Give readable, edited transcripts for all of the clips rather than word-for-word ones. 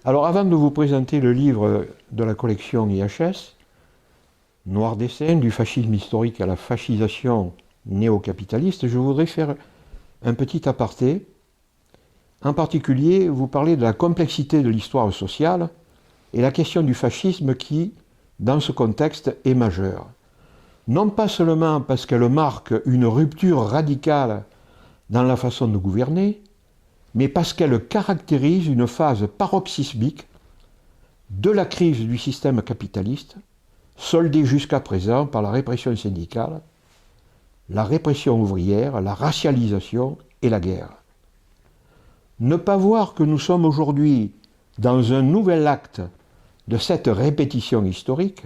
Alors avant de vous présenter le livre de la collection IHS, Noir dessin, du fascisme historique à la fascisation néo-capitaliste, je voudrais faire un petit aparté. En particulier, vous parler de la complexité de l'histoire sociale et la question du fascisme qui, dans ce contexte, est majeure. Non pas seulement parce qu'elle marque une rupture radicale dans la façon de gouverner, mais parce qu'elle caractérise une phase paroxysmique de la crise du système capitaliste, soldée jusqu'à présent par la répression syndicale, la répression ouvrière, la racialisation et la guerre. Ne pas voir que nous sommes aujourd'hui dans un nouvel acte de cette répétition historique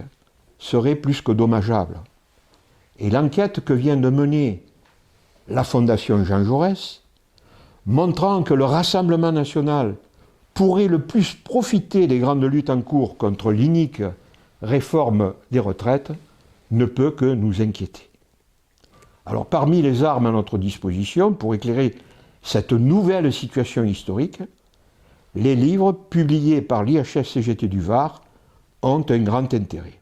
serait plus que dommageable. Et l'enquête que vient de mener la Fondation Jean Jaurès, montrant que le Rassemblement national pourrait le plus profiter des grandes luttes en cours contre l'inique réforme des retraites, ne peut que nous inquiéter. Alors parmi les armes à notre disposition pour éclairer cette nouvelle situation historique, les livres publiés par l'IHS-CGT du Var ont un grand intérêt.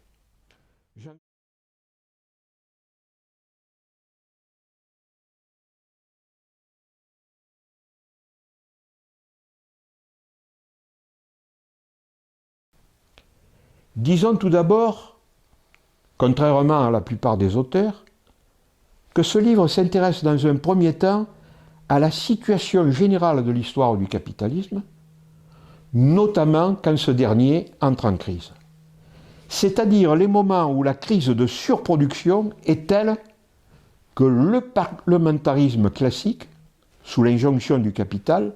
Disons tout d'abord, contrairement à la plupart des auteurs, que ce livre s'intéresse dans un premier temps à la situation générale de l'histoire du capitalisme, notamment quand ce dernier entre en crise. C'est-à-dire les moments où la crise de surproduction est telle que le parlementarisme classique, sous l'injonction du capital,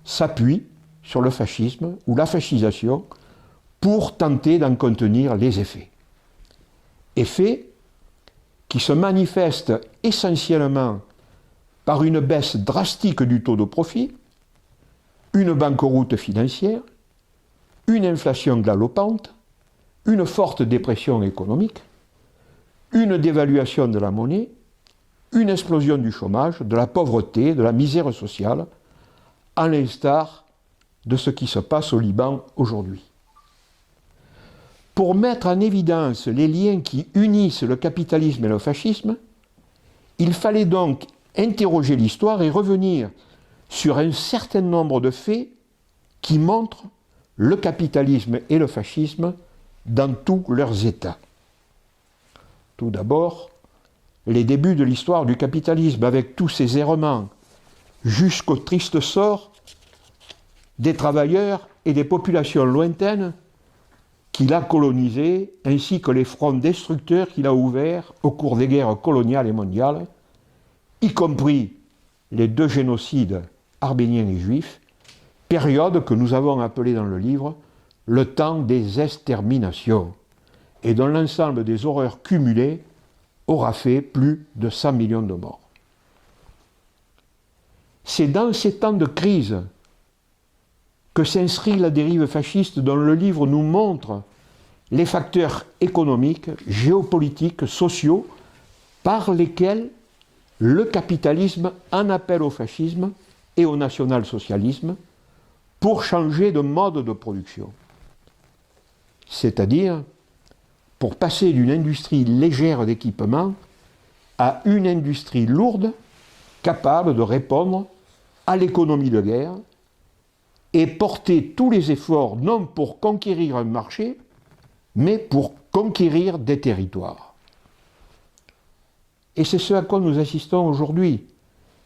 s'appuie sur le fascisme ou la fascisation pour tenter d'en contenir les effets. Effets qui se manifestent essentiellement par une baisse drastique du taux de profit, une banqueroute financière, une inflation galopante, une forte dépression économique, une dévaluation de la monnaie, une explosion du chômage, de la pauvreté, de la misère sociale, à l'instar de ce qui se passe au Liban aujourd'hui. Pour mettre en évidence les liens qui unissent le capitalisme et le fascisme, il fallait donc interroger l'histoire et revenir sur un certain nombre de faits qui montrent le capitalisme et le fascisme dans tous leurs états. Tout d'abord, les débuts de l'histoire du capitalisme avec tous ses errements jusqu'au triste sort des travailleurs et des populations lointaines qu'il a colonisés, ainsi que les fronts destructeurs qu'il a ouverts au cours des guerres coloniales et mondiales, y compris les deux génocides arméniens et juifs, période que nous avons appelée dans le livre le temps des exterminations, et dont l'ensemble des horreurs cumulées aura fait plus de 100 millions de morts. C'est dans ces temps de crise que s'inscrit la dérive fasciste dont le livre nous montre les facteurs économiques, géopolitiques, sociaux par lesquels le capitalisme en appelle au fascisme et au national-socialisme pour changer de mode de production. C'est-à-dire pour passer d'une industrie légère d'équipement à une industrie lourde capable de répondre à l'économie de guerre et porter tous les efforts non pour conquérir un marché, mais pour conquérir des territoires. Et c'est ce à quoi nous assistons aujourd'hui,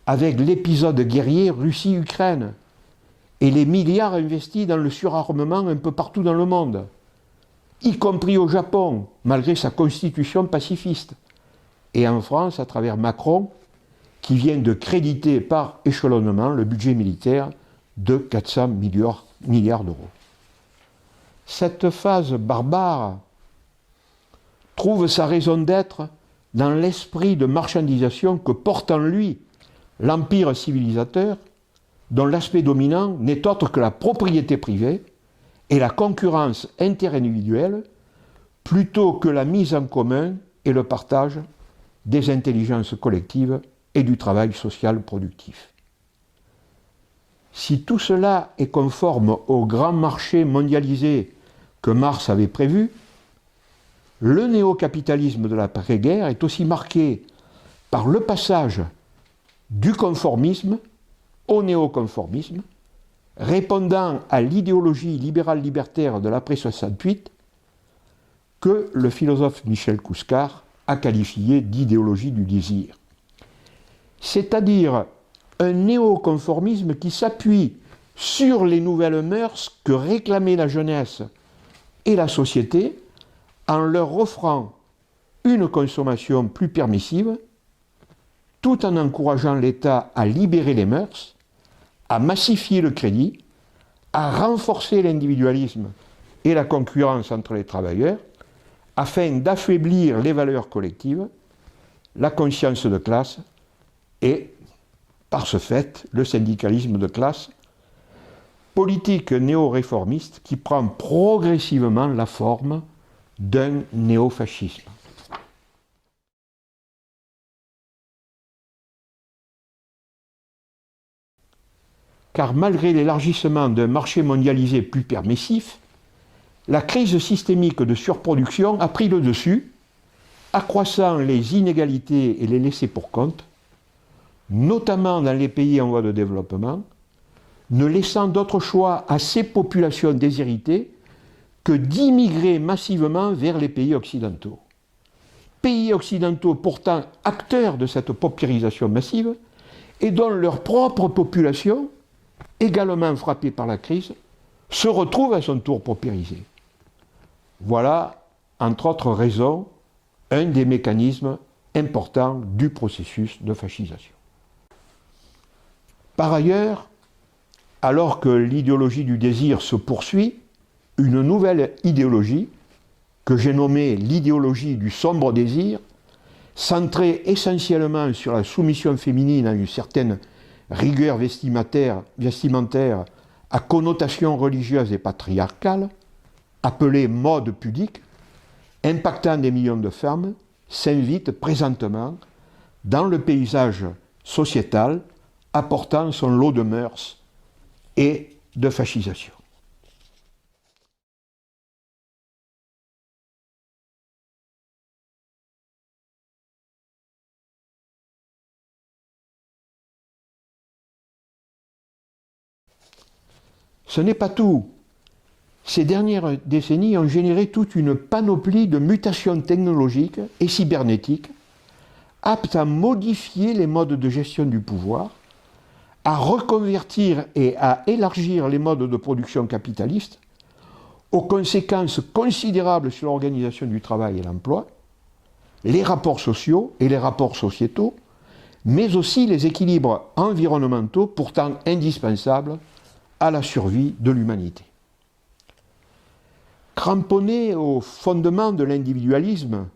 avec l'épisode guerrier Russie-Ukraine et les milliards investis dans le surarmement un peu partout dans le monde, y compris au Japon, malgré sa constitution pacifiste, et en France à travers Macron, qui vient de créditer par échelonnement le budget militaire de 400 milliards d'euros. Cette phase barbare trouve sa raison d'être dans l'esprit de marchandisation que porte en lui l'empire civilisateur, dont l'aspect dominant n'est autre que la propriété privée et la concurrence interindividuelle, plutôt que la mise en commun et le partage des intelligences collectives et du travail social productif. Si tout cela est conforme au grand marché mondialisé que Marx avait prévu, le néo-capitalisme de l'après-guerre est aussi marqué par le passage du conformisme au néoconformisme, répondant à l'idéologie libérale-libertaire de l'après-68 que le philosophe Michel Kouskar a qualifié d'idéologie du désir. C'est-à-dire un néoconformisme qui s'appuie sur les nouvelles mœurs que réclamaient la jeunesse et la société en leur offrant une consommation plus permissive, tout en encourageant l'État à libérer les mœurs, à massifier le crédit, à renforcer l'individualisme et la concurrence entre les travailleurs, afin d'affaiblir les valeurs collectives, la conscience de classe et, par ce fait, le syndicalisme de classe, politique néo-réformiste qui prend progressivement la forme d'un néofascisme. Car malgré l'élargissement d'un marché mondialisé plus permissif, la crise systémique de surproduction a pris le dessus, accroissant les inégalités et les laissés pour compte, notamment dans les pays en voie de développement, ne laissant d'autre choix à ces populations déshéritées que d'immigrer massivement vers les pays occidentaux. Pays occidentaux pourtant acteurs de cette paupérisation massive et dont leur propre population, également frappée par la crise, se retrouve à son tour paupérisée. Voilà, entre autres raisons, un des mécanismes importants du processus de fascisation. Par ailleurs, alors que l'idéologie du désir se poursuit, une nouvelle idéologie, que j'ai nommée l'idéologie du sombre désir, centrée essentiellement sur la soumission féminine à une certaine rigueur vestimentaire à connotation religieuse et patriarcale, appelée mode pudique, impactant des millions de femmes, s'invite présentement dans le paysage sociétal, apportant son lot de mœurs et de fascisation. Ce n'est pas tout. Ces dernières décennies ont généré toute une panoplie de mutations technologiques et cybernétiques aptes à modifier les modes de gestion du pouvoir, à reconvertir et à élargir les modes de production capitalistes, aux conséquences considérables sur l'organisation du travail et l'emploi, les rapports sociaux et les rapports sociétaux, mais aussi les équilibres environnementaux pourtant indispensables à la survie de l'humanité. Cramponné au fondement de l'individualisme,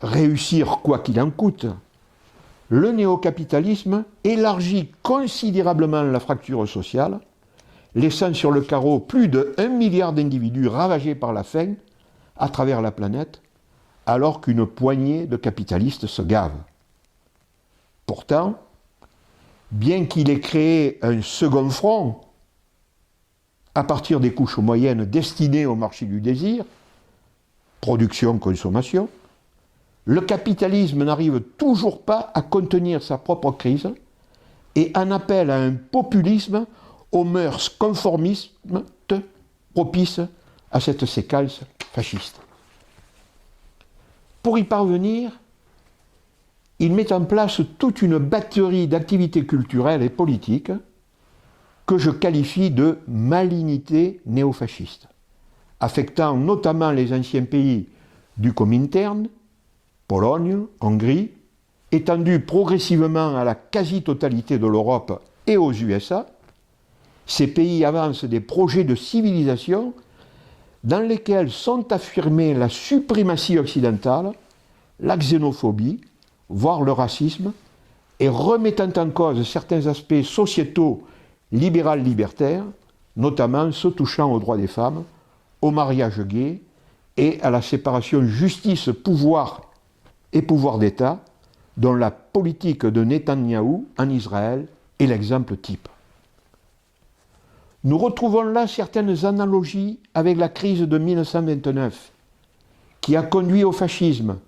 réussir quoi qu'il en coûte, le néocapitalisme élargit considérablement la fracture sociale, laissant sur le carreau plus de 1 milliard d'individus ravagés par la faim à travers la planète, alors qu'une poignée de capitalistes se gavent. Pourtant, bien qu'il ait créé un second front à partir des couches moyennes destinées au marché du désir, production-consommation, le capitalisme n'arrive toujours pas à contenir sa propre crise et en appelle à un populisme aux mœurs conformistes propices à cette séquence fasciste. Pour y parvenir, il met en place toute une batterie d'activités culturelles et politiques que je qualifie de malignité néofasciste, affectant notamment les anciens pays du Comintern, Pologne, Hongrie, étendue progressivement à la quasi-totalité de l'Europe et aux USA. Ces pays avancent des projets de civilisation dans lesquels sont affirmés la suprématie occidentale, la xénophobie, voire le racisme, et remettant en cause certains aspects sociétaux libéral-libertaire, notamment ceux touchant aux droits des femmes, au mariage gay et à la séparation justice-pouvoir et pouvoir d'État, dont la politique de Netanyahou en Israël est l'exemple type. Nous retrouvons là certaines analogies avec la crise de 1929, qui a conduit au fascisme,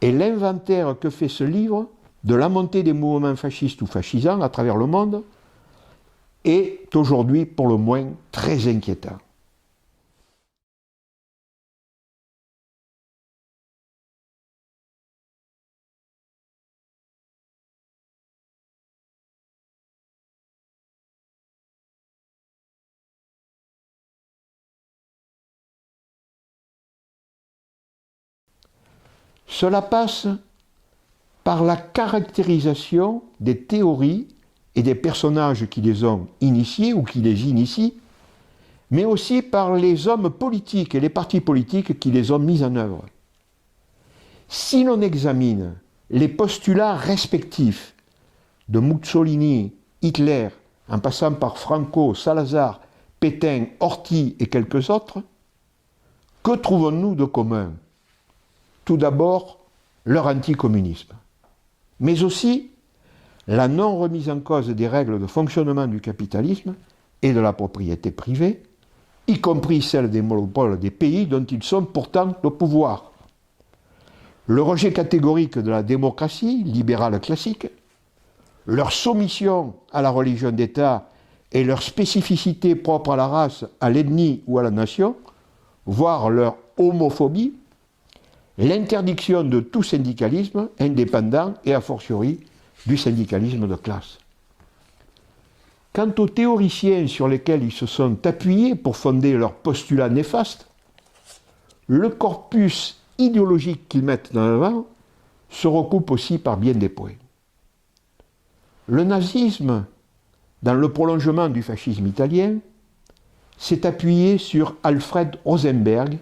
et l'inventaire que fait ce livre de la montée des mouvements fascistes ou fascisants à travers le monde est aujourd'hui pour le moins très inquiétant. Cela passe par la caractérisation des théories et des personnages qui les ont initiés ou qui les initient, mais aussi par les hommes politiques et les partis politiques qui les ont mis en œuvre. Si l'on examine les postulats respectifs de Mussolini, Hitler, en passant par Franco, Salazar, Pétain, Horthy et quelques autres, que trouvons-nous de commun? Tout d'abord, leur anticommunisme, mais aussi la non-remise en cause des règles de fonctionnement du capitalisme et de la propriété privée, y compris celle des monopoles des pays dont ils sont pourtant le pouvoir. Le rejet catégorique de la démocratie libérale classique, leur soumission à la religion d'État et leur spécificité propre à la race, à l'ethnie ou à la nation, voire leur homophobie, l'interdiction de tout syndicalisme indépendant et a fortiori du syndicalisme de classe. Quant aux théoriciens sur lesquels ils se sont appuyés pour fonder leurs postulats néfastes, le corpus idéologique qu'ils mettent en avant se recoupe aussi par bien des points. Le nazisme, dans le prolongement du fascisme italien, s'est appuyé sur Alfred Rosenberg,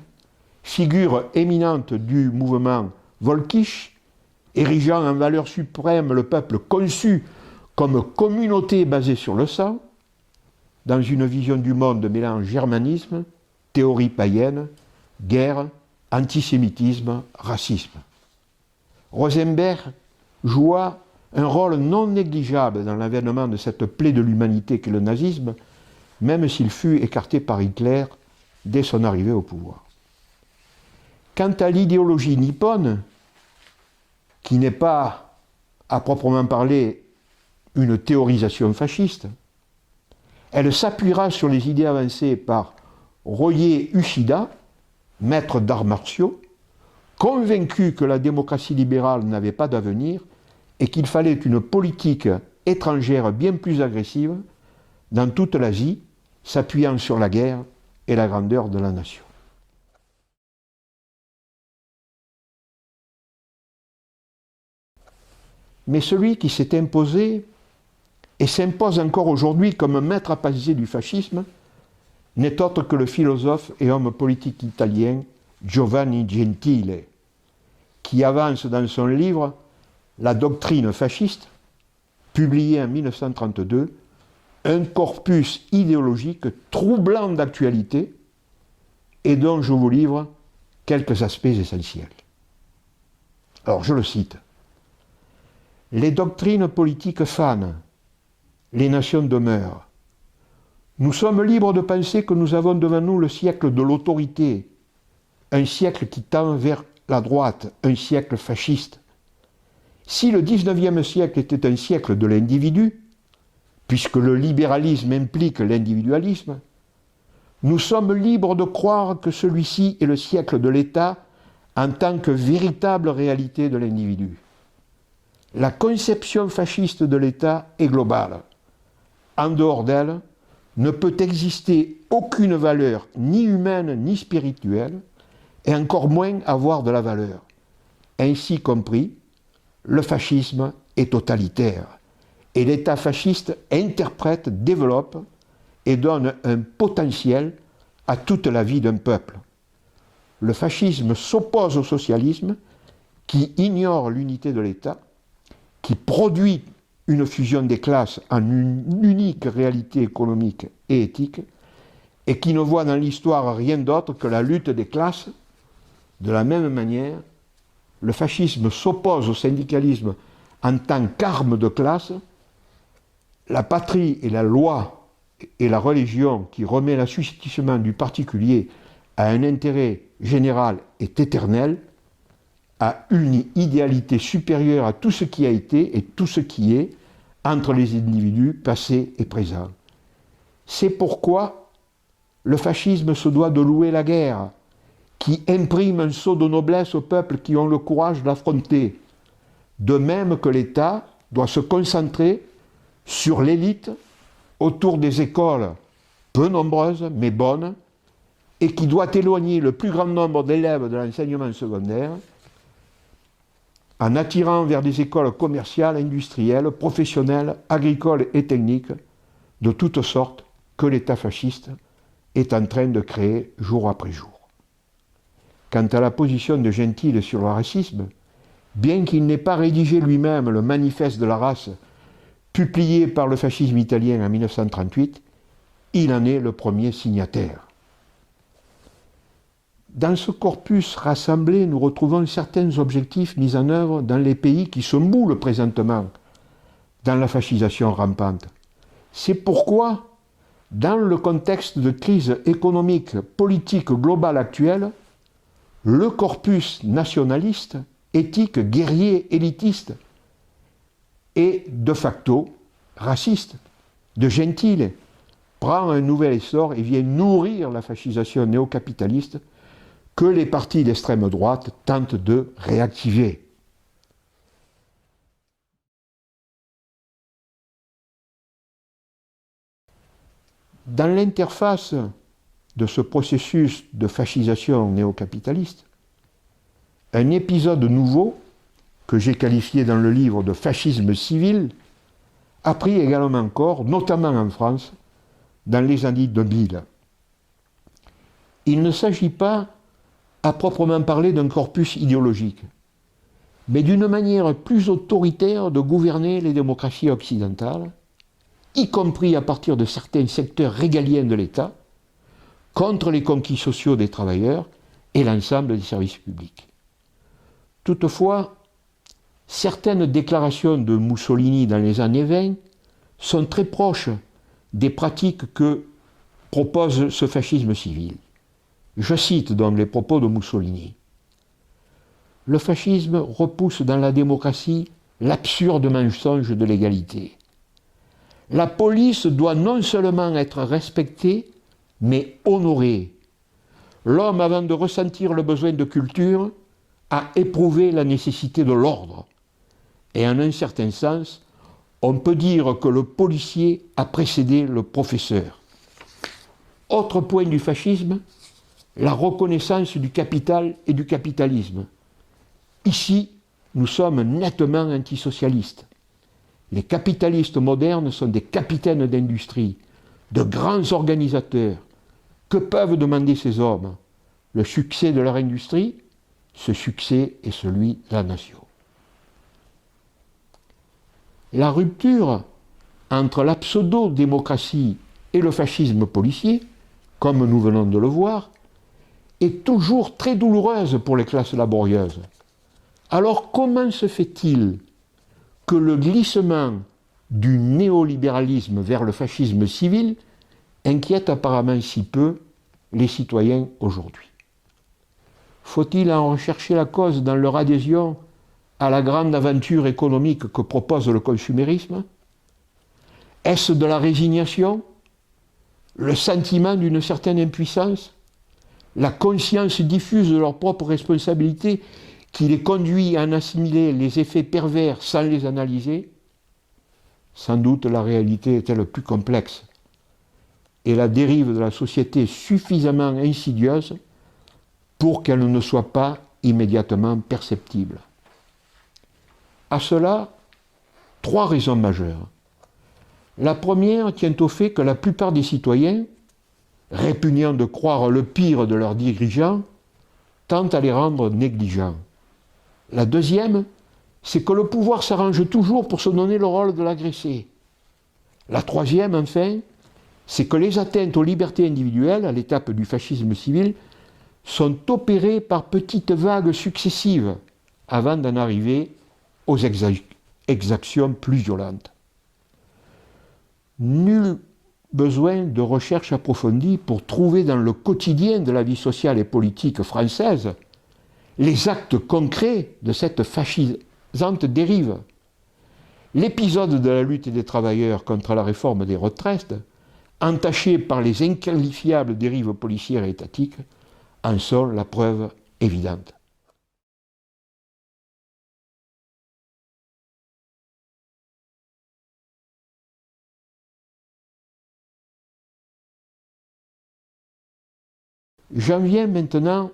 figure éminente du mouvement Völkisch, érigeant en valeur suprême le peuple conçu comme communauté basée sur le sang, dans une vision du monde mêlant germanisme, théorie païenne, guerre, antisémitisme, racisme. Rosenberg joua un rôle non négligeable dans l'avènement de cette plaie de l'humanité qu'est le nazisme, même s'il fut écarté par Hitler dès son arrivée au pouvoir. Quant à l'idéologie nippone, qui n'est pas, à proprement parler, une théorisation fasciste, elle s'appuiera sur les idées avancées par Roye Uchida, maître d'arts martiaux, convaincu que la démocratie libérale n'avait pas d'avenir et qu'il fallait une politique étrangère bien plus agressive dans toute l'Asie, s'appuyant sur la guerre et la grandeur de la nation. Mais celui qui s'est imposé et s'impose encore aujourd'hui comme maître à penser du fascisme n'est autre que le philosophe et homme politique italien Giovanni Gentile, qui avance dans son livre La doctrine fasciste, publié en 1932, un corpus idéologique troublant d'actualité et dont je vous livre quelques aspects essentiels. Alors je le cite. Les doctrines politiques fanent, les nations demeurent. Nous sommes libres de penser que nous avons devant nous le siècle de l'autorité, un siècle qui tend vers la droite, un siècle fasciste. Si le XIXe siècle était un siècle de l'individu, puisque le libéralisme implique l'individualisme, nous sommes libres de croire que celui-ci est le siècle de l'État en tant que véritable réalité de l'individu. La conception fasciste de l'État est globale. En dehors d'elle, ne peut exister aucune valeur, ni humaine ni spirituelle, et encore moins avoir de la valeur. Ainsi compris, le fascisme est totalitaire, et l'État fasciste interprète, développe et donne un potentiel à toute la vie d'un peuple. Le fascisme s'oppose au socialisme, qui ignore l'unité de l'État, qui produit une fusion des classes en une unique réalité économique et éthique, et qui ne voit dans l'histoire rien d'autre que la lutte des classes. De la même manière, le fascisme s'oppose au syndicalisme en tant qu'arme de classe. La patrie et la loi et la religion qui remet l'assujettissement du particulier à un intérêt général est éternel, a une idéalité supérieure à tout ce qui a été et tout ce qui est entre les individus passés et présents. C'est pourquoi le fascisme se doit de louer la guerre, qui imprime un sceau de noblesse aux peuples qui ont le courage de l'affronter, de même que l'État doit se concentrer sur l'élite autour des écoles peu nombreuses mais bonnes et qui doit éloigner le plus grand nombre d'élèves de l'enseignement secondaire en attirant vers des écoles commerciales, industrielles, professionnelles, agricoles et techniques de toutes sortes que l'État fasciste est en train de créer jour après jour. Quant à la position de Gentile sur le racisme, bien qu'il n'ait pas rédigé lui-même le manifeste de la race publié par le fascisme italien en 1938, il en est le premier signataire. Dans ce corpus rassemblé, nous retrouvons certains objectifs mis en œuvre dans les pays qui se moulent présentement dans la fascisation rampante. C'est pourquoi, dans le contexte de crise économique, politique globale actuelle, le corpus nationaliste, éthique, guerrier, élitiste et de facto raciste de Gentile prend un nouvel essor et vient nourrir la fascisation néocapitaliste que les partis d'extrême droite tentent de réactiver. Dans l'interface de ce processus de fascisation néocapitaliste, un épisode nouveau, que j'ai qualifié dans le livre de fascisme civil, a pris également corps, notamment en France, dans les années 2000. Il ne s'agit pas, à proprement parler, d'un corpus idéologique, mais d'une manière plus autoritaire de gouverner les démocraties occidentales, y compris à partir de certains secteurs régaliens de l'État, contre les conquis sociaux des travailleurs et l'ensemble des services publics. Toutefois, certaines déclarations de Mussolini dans les années 20 sont très proches des pratiques que propose ce fascisme civil. Je cite donc les propos de Mussolini. « Le fascisme repousse dans la démocratie l'absurde mensonge de l'égalité. La police doit non seulement être respectée, mais honorée. L'homme, avant de ressentir le besoin de culture, a éprouvé la nécessité de l'ordre. Et en un certain sens, on peut dire que le policier a précédé le professeur. » Autre point du fascisme, la reconnaissance du capital et du capitalisme. Ici, nous sommes nettement antisocialistes. Les capitalistes modernes sont des capitaines d'industrie, de grands organisateurs. Que peuvent demander ces hommes? Le succès de leur industrie? Ce succès est celui de la nation. La rupture entre la pseudo-démocratie et le fascisme policier, comme nous venons de le voir, est toujours très douloureuse pour les classes laborieuses. Alors comment se fait-il que le glissement du néolibéralisme vers le fascisme civil inquiète apparemment si peu les citoyens aujourd'hui? Faut-il en rechercher la cause dans leur adhésion à la grande aventure économique que propose le consumérisme? Est-ce de la résignation? Le sentiment d'une certaine impuissance? La conscience diffuse de leur propre responsabilité qui les conduit à en assimiler les effets pervers sans les analyser? Sans doute la réalité est-elle plus complexe et la dérive de la société suffisamment insidieuse pour qu'elle ne soit pas immédiatement perceptible. À cela, trois raisons majeures. La première tient au fait que la plupart des citoyens, répugnant de croire le pire de leurs dirigeants, tentent à les rendre négligents. La deuxième, c'est que le pouvoir s'arrange toujours pour se donner le rôle de l'agressé. La troisième, enfin, c'est que les atteintes aux libertés individuelles, à l'étape du fascisme civil, sont opérées par petites vagues successives avant d'en arriver aux exactions plus violentes. Nul besoin de recherche approfondie pour trouver dans le quotidien de la vie sociale et politique française les actes concrets de cette fascisante dérive. L'épisode de la lutte des travailleurs contre la réforme des retraites, entaché par les inqualifiables dérives policières et étatiques, en sont la preuve évidente. J'en viens maintenant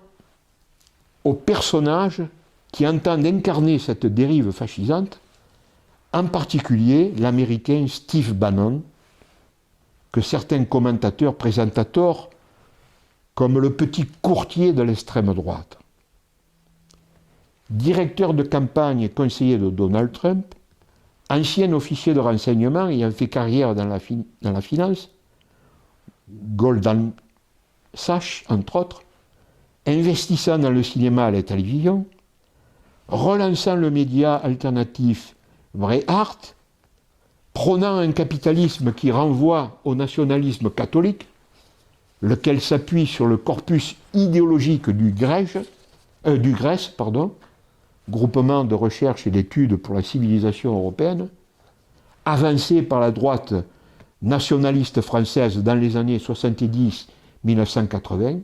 aux personnages qui entendent incarner cette dérive fascisante, en particulier l'Américain Steve Bannon, que certains commentateurs présentent à tort comme le petit courtier de l'extrême droite. Directeur de campagne et conseiller de Donald Trump, ancien officier de renseignement ayant fait carrière dans la finance, Goldman Sachs, entre autres, investissant dans le cinéma et la télévision, relançant le média alternatif Breitbart, prônant un capitalisme qui renvoie au nationalisme catholique, lequel s'appuie sur le corpus idéologique du GRES, Groupement de recherche et d'études pour la civilisation européenne, avancé par la droite nationaliste française dans les années 70-1980,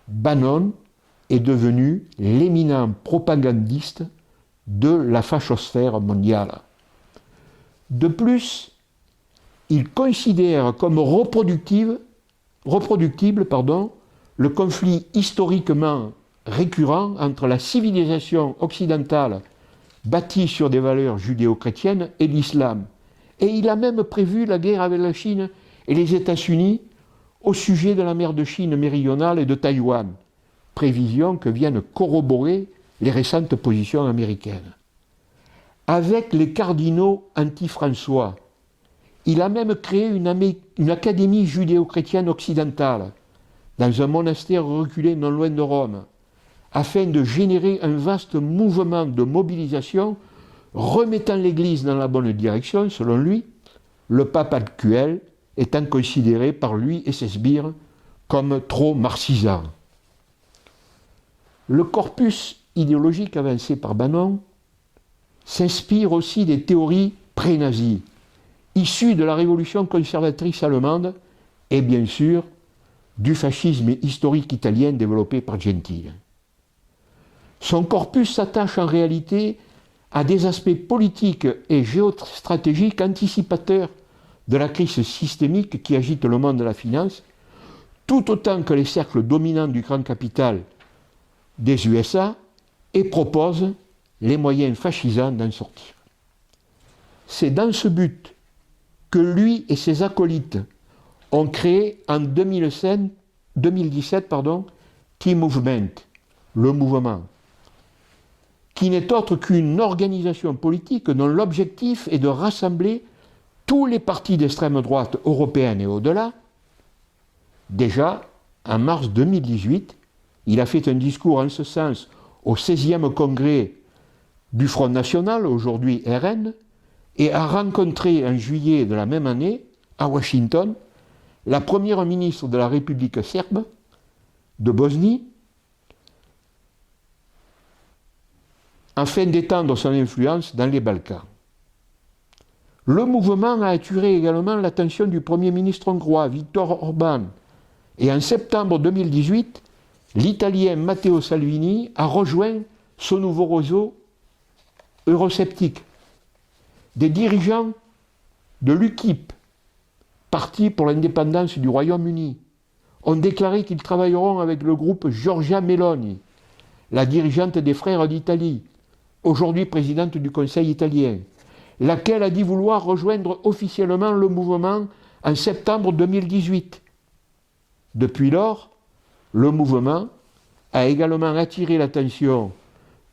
Bannon est devenu l'éminent propagandiste de la fachosphère mondiale. De plus, il considère comme reproductible le conflit historiquement récurrent entre la civilisation occidentale bâtie sur des valeurs judéo-chrétiennes et l'islam. Et il a même prévu la guerre avec la Chine et les États-Unis au sujet de la mer de Chine méridionale et de Taïwan, prévision que viennent corroborer les récentes positions américaines. Avec les cardinaux anti-François, il a même créé une académie judéo-chrétienne occidentale dans un monastère reculé non loin de Rome, afin de générer un vaste mouvement de mobilisation remettant l'Église dans la bonne direction, selon lui, le pape actuel étant considéré par lui et ses sbires comme trop marxisant. Le corpus idéologique avancé par Bannon s'inspire aussi des théories pré-nazies, issues de la révolution conservatrice allemande et bien sûr du fascisme historique italien développé par Gentile. Son corpus s'attache en réalité à des aspects politiques et géostratégiques anticipateurs de la crise systémique qui agite le monde de la finance, tout autant que les cercles dominants du grand capital des USA, et propose les moyens fascisants d'en sortir. C'est dans ce but que lui et ses acolytes ont créé en 2017 T-Movement, le mouvement, qui n'est autre qu'une organisation politique dont l'objectif est de rassembler tous les partis d'extrême droite européenne et au-delà. Déjà, en mars 2018, il a fait un discours en ce sens au 16e congrès du Front National, aujourd'hui RN, et a rencontré en juillet de la même année, à Washington, la première ministre de la République serbe de Bosnie, afin d'étendre son influence dans les Balkans. Le mouvement a attiré également l'attention du Premier ministre hongrois, Viktor Orban, et en septembre 2018, l'Italien Matteo Salvini a rejoint ce nouveau réseau eurosceptique. Des dirigeants de l'UKIP, Parti pour l'indépendance du Royaume-Uni, ont déclaré qu'ils travailleront avec le groupe Giorgia Meloni, la dirigeante des Frères d'Italie, aujourd'hui présidente du Conseil italien, laquelle a dit vouloir rejoindre officiellement le mouvement en septembre 2018. Depuis lors, le mouvement a également attiré l'attention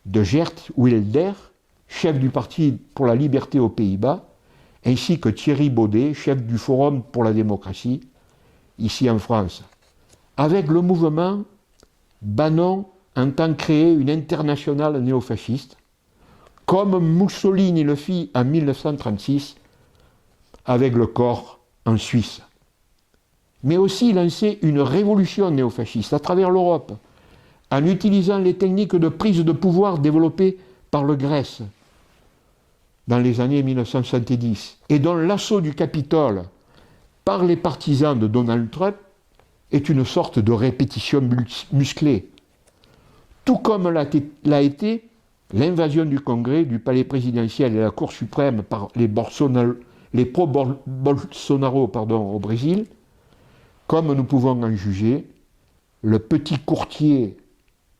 de Geert Wilders, chef du Parti pour la liberté aux Pays-Bas, ainsi que Thierry Baudet, chef du Forum pour la démocratie, ici en France. Avec le mouvement, Bannon entend créer une internationale néofasciste, comme Mussolini le fit en 1936 avec le corps en Suisse. mais aussi lancer une révolution néofasciste à travers l'Europe, en utilisant les techniques de prise de pouvoir développées par le Grèce dans les années 1970, et dont l'assaut du Capitole par les partisans de Donald Trump est une sorte de répétition musclée, tout comme l'a été l'invasion du Congrès, du palais présidentiel et de la Cour suprême par les pro-Bolsonaro au Brésil. Comme nous pouvons en juger, le petit courtier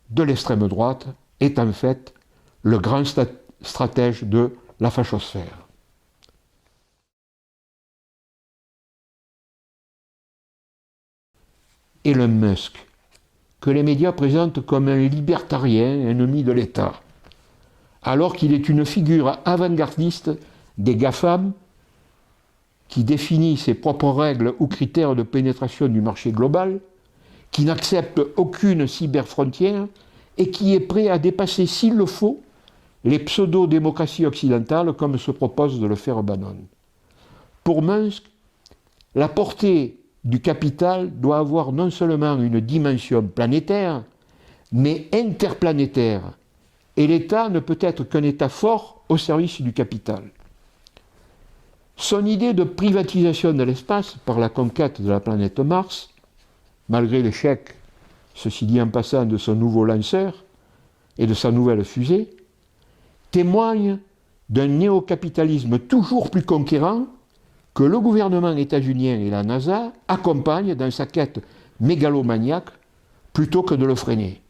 de l'extrême droite est en fait le grand stratège de la fachosphère. Elon Musk, que les médias présentent comme un libertarien ennemi de l'État, alors qu'il est une figure avant-gardiste des GAFAM qui définit ses propres règles ou critères de pénétration du marché global, qui n'accepte aucune cyberfrontière et qui est prêt à dépasser, s'il le faut, les pseudo-démocraties occidentales comme se propose de le faire Bannon. Pour Musk, la portée du capital doit avoir non seulement une dimension planétaire, mais interplanétaire, et l'État ne peut être qu'un État fort au service du capital. Son idée de privatisation de l'espace par la conquête de la planète Mars, malgré l'échec, ceci dit en passant, de son nouveau lanceur et de sa nouvelle fusée, témoigne d'un néocapitalisme toujours plus conquérant que le gouvernement états-unien et la NASA accompagnent dans sa quête mégalomaniaque plutôt que de le freiner.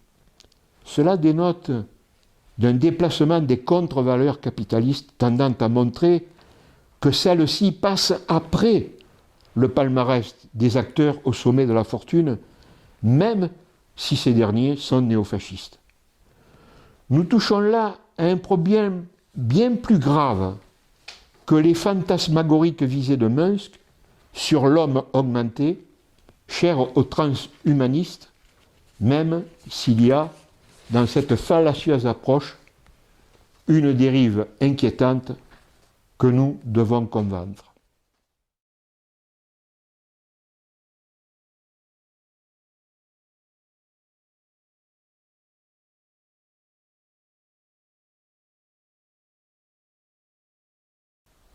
Cela dénote d'un déplacement des contre-valeurs capitalistes tendant à montrer que celles-ci passent après le palmarès des acteurs au sommet de la fortune, même si ces derniers sont néofascistes. Nous touchons là à un problème bien plus grave que les fantasmagoriques visées de Musk sur l'homme augmenté, cher aux transhumanistes, même s'il y a, dans cette fallacieuse approche, une dérive inquiétante que nous devons combattre.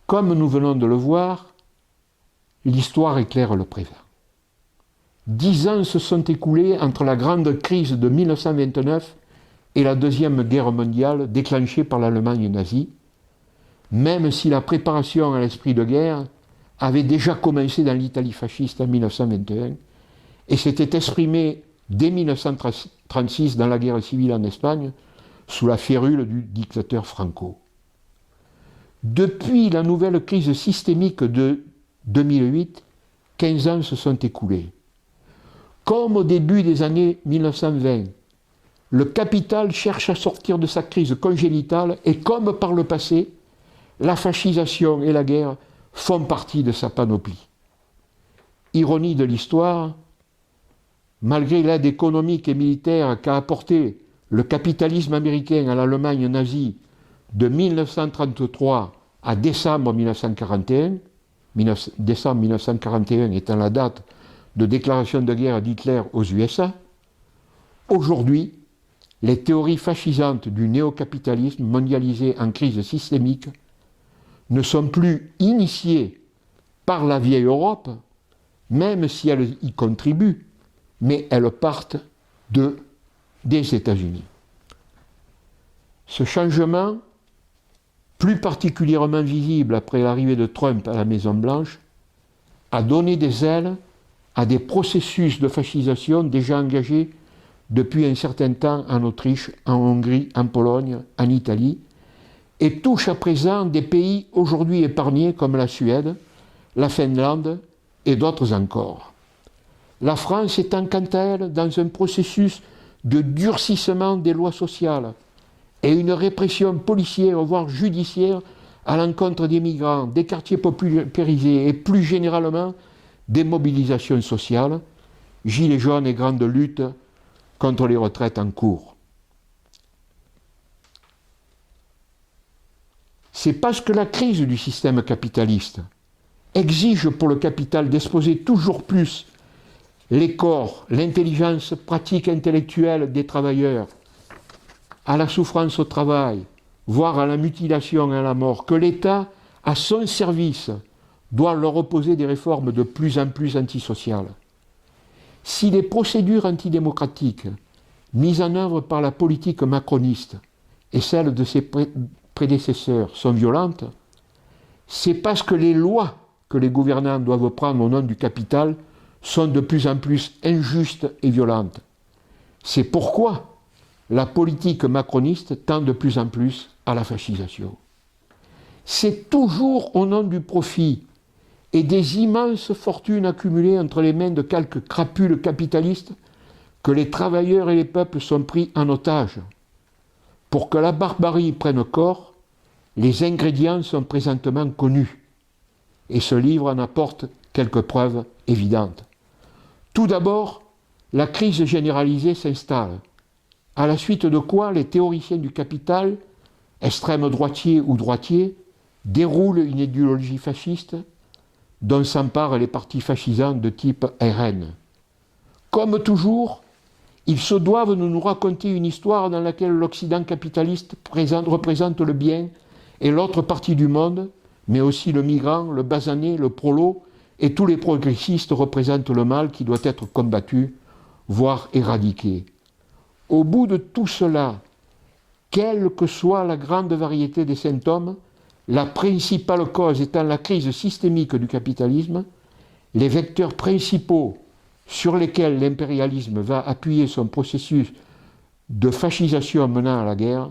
Comme nous venons de le voir, l'histoire éclaire le présent. 10 ans se sont écoulés entre la grande crise de 1929 et la Deuxième Guerre mondiale déclenchée par l'Allemagne nazie, même si la préparation à l'esprit de guerre avait déjà commencé dans l'Italie fasciste en 1921 et s'était exprimée dès 1936 dans la guerre civile en Espagne sous la férule du dictateur Franco. Depuis la nouvelle crise systémique de 2008, 15 ans se sont écoulés. Comme au début des années 1920, le capital cherche à sortir de sa crise congénitale et comme par le passé, la fascisation et la guerre font partie de sa panoplie. Ironie de l'histoire, malgré l'aide économique et militaire qu'a apporté le capitalisme américain à l'Allemagne nazie de 1933 à décembre 1941, décembre 1941 étant la date de déclaration de guerre d'Hitler aux USA, aujourd'hui, les théories fascisantes du néocapitalisme mondialisé en crise systémique ne sont plus initiées par la vieille Europe, même si elles y contribuent, mais elles partent des États-Unis. Ce changement, plus particulièrement visible après l'arrivée de Trump à la Maison-Blanche, a donné des ailes à des processus de fascisation déjà engagés depuis un certain temps en Autriche, en Hongrie, en Pologne, en Italie, et touche à présent des pays aujourd'hui épargnés comme la Suède, la Finlande et d'autres encore. La France étant quant à elle dans un processus de durcissement des lois sociales et une répression policière, voire judiciaire, à l'encontre des migrants, des quartiers paupérisés et plus généralement des mobilisations sociales, gilets jaunes et grandes luttes contre les retraites en cours. C'est parce que la crise du système capitaliste exige pour le capital d'exposer toujours plus les corps, l'intelligence pratique intellectuelle des travailleurs, à la souffrance au travail, voire à la mutilation et à la mort, que l'État, à son service, doit leur opposer des réformes de plus en plus antisociales. Si les procédures antidémocratiques mises en œuvre par la politique macroniste et celles de ses prédécesseurs sont violentes, c'est parce que les lois que les gouvernants doivent prendre au nom du capital sont de plus en plus injustes et violentes. C'est pourquoi la politique macroniste tend de plus en plus à la fascisation. C'est toujours au nom du profit et des immenses fortunes accumulées entre les mains de quelques crapules capitalistes que les travailleurs et les peuples sont pris en otage. Pour que la barbarie prenne corps, les ingrédients sont présentement connus, et ce livre en apporte quelques preuves évidentes. Tout d'abord, la crise généralisée s'installe, à la suite de quoi les théoriciens du capital, extrême droitiers ou droitiers, déroulent une idéologie fasciste dont s'emparent les partis fascisants de type RN. Comme toujours, ils se doivent de nous raconter une histoire dans laquelle l'Occident capitaliste représente le bien et l'autre partie du monde, mais aussi le migrant, le basané, le prolo, et tous les progressistes représentent le mal qui doit être combattu, voire éradiqué. Au bout de tout cela, quelle que soit la grande variété des symptômes, la principale cause étant la crise systémique du capitalisme, les vecteurs principaux sur lesquels l'impérialisme va appuyer son processus de fascisation menant à la guerre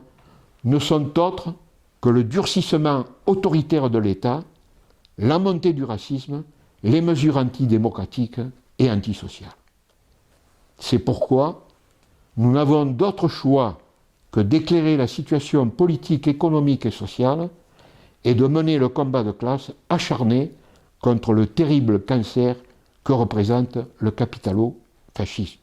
ne sont autres que le durcissement autoritaire de l'État, la montée du racisme, les mesures antidémocratiques et antisociales. C'est pourquoi nous n'avons d'autre choix que d'éclairer la situation politique, économique et sociale et de mener le combat de classe acharné contre le terrible cancer que représente le capitalo-fascisme.